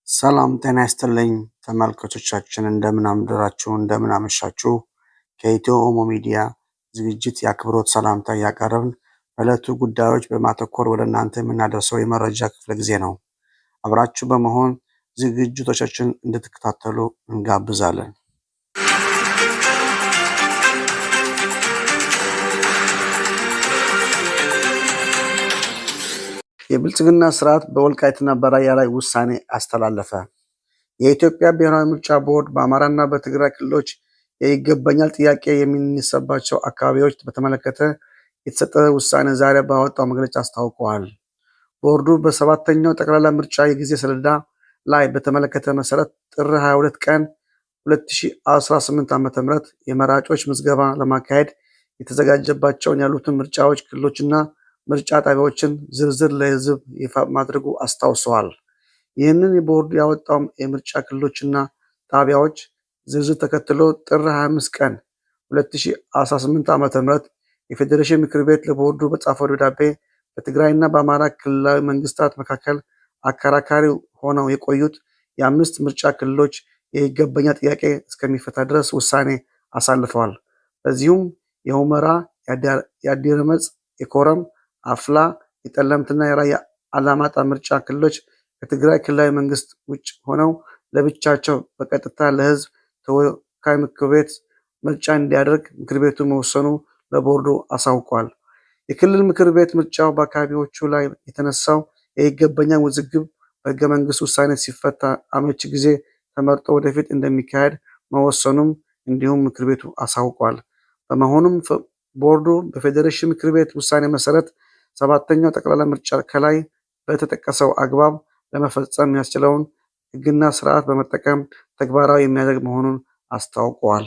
ሰላም ጤና ይስጥልኝ ተመልካቾቻችን እንደምን አምድራችሁ እንደምን አመሻችሁ። ከኢትዮ ኦሞ ሚዲያ ዝግጅት የአክብሮት ሰላምታ እያቀረብን በዕለቱ ጉዳዮች በማተኮር ወደ እናንተ የምናደርሰው የመረጃ ክፍለ ጊዜ ነው። አብራችሁ በመሆን ዝግጅቶቻችን እንድትከታተሉ እንጋብዛለን። የብልጽግና ስርዓት በወልቃይትና በራያ ላይ ውሳኔ አስተላለፈ። የኢትዮጵያ ብሔራዊ ምርጫ ቦርድ በአማራና በትግራይ ክልሎች የይገባኛል ጥያቄ የሚነሳባቸው አካባቢዎች በተመለከተ የተሰጠ ውሳኔ ዛሬ ባወጣው መግለጫ አስታውቀዋል። ቦርዱ በሰባተኛው ጠቅላላ ምርጫ የጊዜ ሰሌዳ ላይ በተመለከተ መሰረት ጥር 22 ቀን 2018 ዓ.ም የመራጮች ምዝገባ ለማካሄድ የተዘጋጀባቸውን ያሉትን ምርጫዎች ክልሎችና ምርጫ ጣቢያዎችን ዝርዝር ለህዝብ ይፋ ማድረጉ አስታውሰዋል። ይህንን ቦርዱ ያወጣው የምርጫ ክልሎችና ጣቢያዎች ዝርዝር ተከትሎ ጥር 25 ቀን 2018 ዓ.ም የፌዴሬሽን ምክር ቤት ለቦርዱ በጻፈው ደብዳቤ በትግራይና በአማራ ክልላዊ መንግስታት መካከል አከራካሪ ሆነው የቆዩት የአምስት ምርጫ ክልሎች የይገባኛል ጥያቄ እስከሚፈታ ድረስ ውሳኔ አሳልፈዋል። በዚሁም የሁመራ፣ የአዲረመጽ፣ የኮረም፣ አፍላ፣ የጠለምትና የራያ አላማጣ ምርጫ ክልሎች ከትግራይ ክልላዊ መንግስት ውጭ ሆነው ለብቻቸው በቀጥታ ለህዝብ ተወካይ ምክር ቤት ምርጫ እንዲያደርግ ምክር ቤቱ መወሰኑ ለቦርዱ አሳውቋል። የክልል ምክር ቤት ምርጫው በአካባቢዎቹ ላይ የተነሳው የይገባኛል ውዝግብ በህገ መንግስት ውሳኔ ሲፈታ አመቺ ጊዜ ተመርጦ ወደፊት እንደሚካሄድ መወሰኑም እንዲሁም ምክር ቤቱ አሳውቋል። በመሆኑም ቦርዱ በፌዴሬሽን ምክር ቤት ውሳኔ መሰረት ሰባተኛው ጠቅላላ ምርጫ ከላይ በተጠቀሰው አግባብ ለመፈጸም ያስችለውን ህግና ስርዓት በመጠቀም ተግባራዊ የሚያደርግ መሆኑን አስታውቀዋል።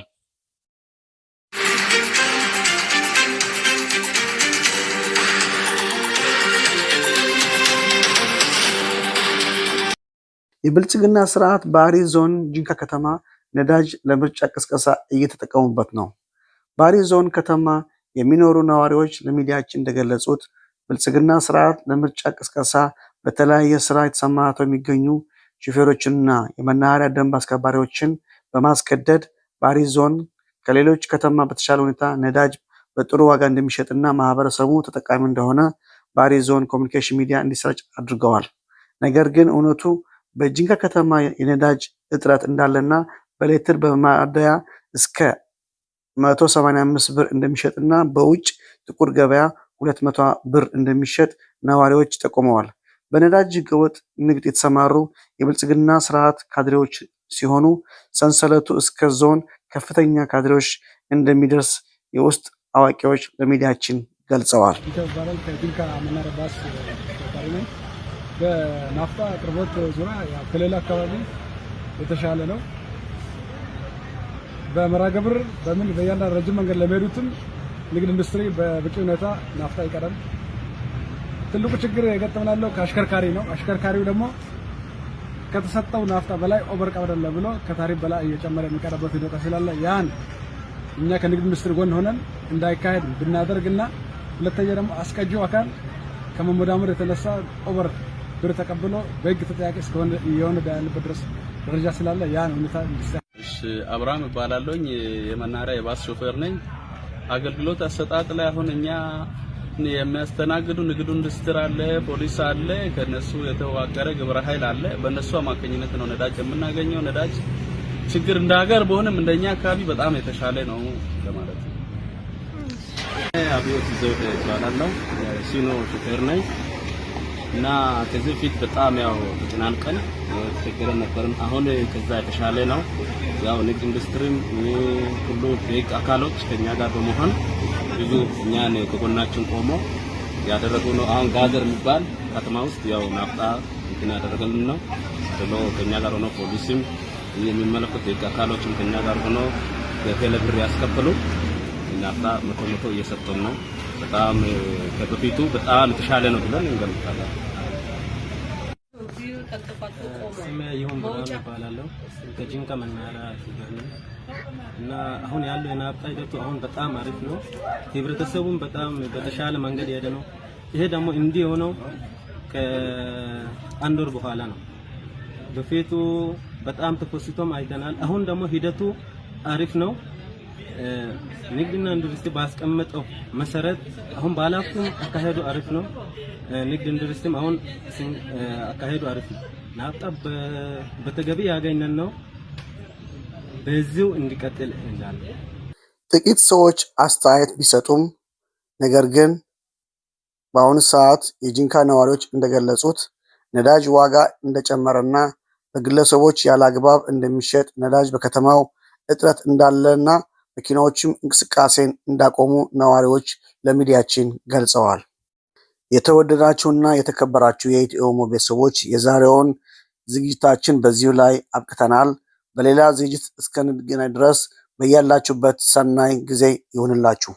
የብልጽግና ስርዓት በአሪ ዞን ጂንካ ከተማ ነዳጅ ለምርጫ ቅስቀሳ እየተጠቀሙበት ነው። በአሪ ዞን ከተማ የሚኖሩ ነዋሪዎች ለሚዲያችን እንደገለጹት ብልጽግና ስርዓት ለምርጫ ቅስቀሳ በተለያየ ስራ የተሰማርተው የሚገኙ ሹፌሮችንና የመናኸሪያ ደንብ አስከባሪዎችን በማስገደድ በአሪ ዞን ከሌሎች ከተማ በተሻለ ሁኔታ ነዳጅ በጥሩ ዋጋ እንደሚሸጥና ማህበረሰቡ ተጠቃሚ እንደሆነ በአሪ ዞን ኮሚኒኬሽን ሚዲያ እንዲሰራጭ አድርገዋል። ነገር ግን እውነቱ በጂንካ ከተማ የነዳጅ እጥረት እንዳለና በሌትር በማደያ እስከ 185 ብር እንደሚሸጥና በውጭ ጥቁር ገበያ 200 ብር እንደሚሸጥ ነዋሪዎች ጠቁመዋል። በነዳጅ ህገወጥ ንግድ የተሰማሩ የብልጽግና ስርዓት ካድሬዎች ሲሆኑ ሰንሰለቱ እስከ ዞን ከፍተኛ ካድሬዎች እንደሚደርስ የውስጥ አዋቂዎች ለሚዲያችን ገልጸዋል። በናፍጣ አቅርቦት ዙሪያ ከሌላ አካባቢ የተሻለ ነው። በመርሃ ግብር በምን በእያንዳንዱ ረጅም መንገድ ለሚሄዱትም ንግድ ኢንዱስትሪ በበቂ ሁኔታ ናፍጣ ይቀርባል። ትልቁ ችግር የገጠመናለው ከአሽከርካሪ ነው። አሽከርካሪው ደግሞ ከተሰጠው ናፍጣ በላይ ኦቨር ቀብረለ ብሎ ከታሪፍ በላይ እየጨመረ የሚቀርበት ሁኔታ ስላለ ያን እኛ ከንግድ ኢንዱስትሪ ጎን ሆነን እንዳይካሄድ ብናደርግና ሁለተኛ ደግሞ አስቀጂው አካል ከመሞዳሞድ የተነሳ ኦቨር ብር ተቀብሎ በህግ ተጠያቂ እስከሆነ የሆነ ያለበት ድረስ ደረጃ ስላለ ያን ሁኔታ እንዲስተካከል። አብርሃም እባላለሁኝ። የመናኸሪያ የባስ ሾፌር ነኝ። አገልግሎት አሰጣጥ ላይ አሁን እኛ የሚያስተናግዱ ንግዱ ኢንዱስትሪ አለ፣ ፖሊስ አለ፣ ከነሱ የተዋቀረ ግብረ ኃይል አለ። በእነሱ አማካኝነት ነው ነዳጅ የምናገኘው። ነዳጅ ችግር እንደ ሀገር በሆነም እንደኛ አካባቢ በጣም የተሻለ ነው ለማለት ነው። አብዮት ዘውዴ እባላለሁ። ሲኖ ሾፌር ነኝ እና ከዚህ ፊት በጣም ያው ተጨናንቀን ተቸግረን ነበርን። አሁን ከዛ የተሻለ ነው። ያው ንግድ ኢንዱስትሪም ሁሉ በህግ አካሎች ከኛ ጋር በመሆን ብዙ እኛን ከጎናችን ቆሞ ያደረጉ ነው። አሁን ጋዘር የሚባል ከተማ ውስጥ ያው ናፍጣ እንትን ያደረገልን ነው ብሎ ከኛ ጋር ሆኖ ፖሊስም የሚመለከቱ የህግ አካሎችም ከኛ ጋር ሆኖ በቴሌብር ያስከፈሉ ናፍጣ መቶ እየሰጠን ነው። በጣም ከበፊቱ በጣም የተሻለ ነው ብለን እንገምታለን። ስሜ ይሁን ብርሃኑ እባላለሁ። ከጂንካ መናኸሪያ ሹፌር ነኝ እና አሁን ያለው የናፍጣ ሂደቱ አሁን በጣም አሪፍ ነው። ህብረተሰቡም በጣም በተሻለ መንገድ የሄደ ነው። ይሄ ደግሞ እንዲህ ሆነው ከአንድ ወር በኋላ ነው። በፊቱ በጣም ተኮስቶም አይተናል። አሁን ደግሞ ሂደቱ አሪፍ ነው። ንግድና ኢንዱስትሪ ባስቀመጠው መሰረት አሁን ባላፍቱም አካሄዱ አሪፍ ነው። ንግድ ኢንዱስትሪም አሁን አካሄዱ አሪፍ ነው። ናፍጣ በተገቢ ያገኘን ነው። በዚሁ እንዲቀጥል እንላለን። ጥቂት ሰዎች አስተያየት ቢሰጡም ነገር ግን በአሁኑ ሰዓት የጂንካ ነዋሪዎች እንደገለጹት ነዳጅ ዋጋ እንደጨመረና በግለሰቦች ያለአግባብ እንደሚሸጥ፣ ነዳጅ በከተማው እጥረት እንዳለና መኪናዎችም እንቅስቃሴን እንዳቆሙ ነዋሪዎች ለሚዲያችን ገልጸዋል። የተወደዳችሁና የተከበራችሁ የኢትዮ ኢሞ ቤተሰቦች የዛሬውን ዝግጅታችን በዚሁ ላይ አብቅተናል። በሌላ ዝግጅት እስከንገናኝ ድረስ በያላችሁበት ሰናይ ጊዜ ይሁንላችሁ።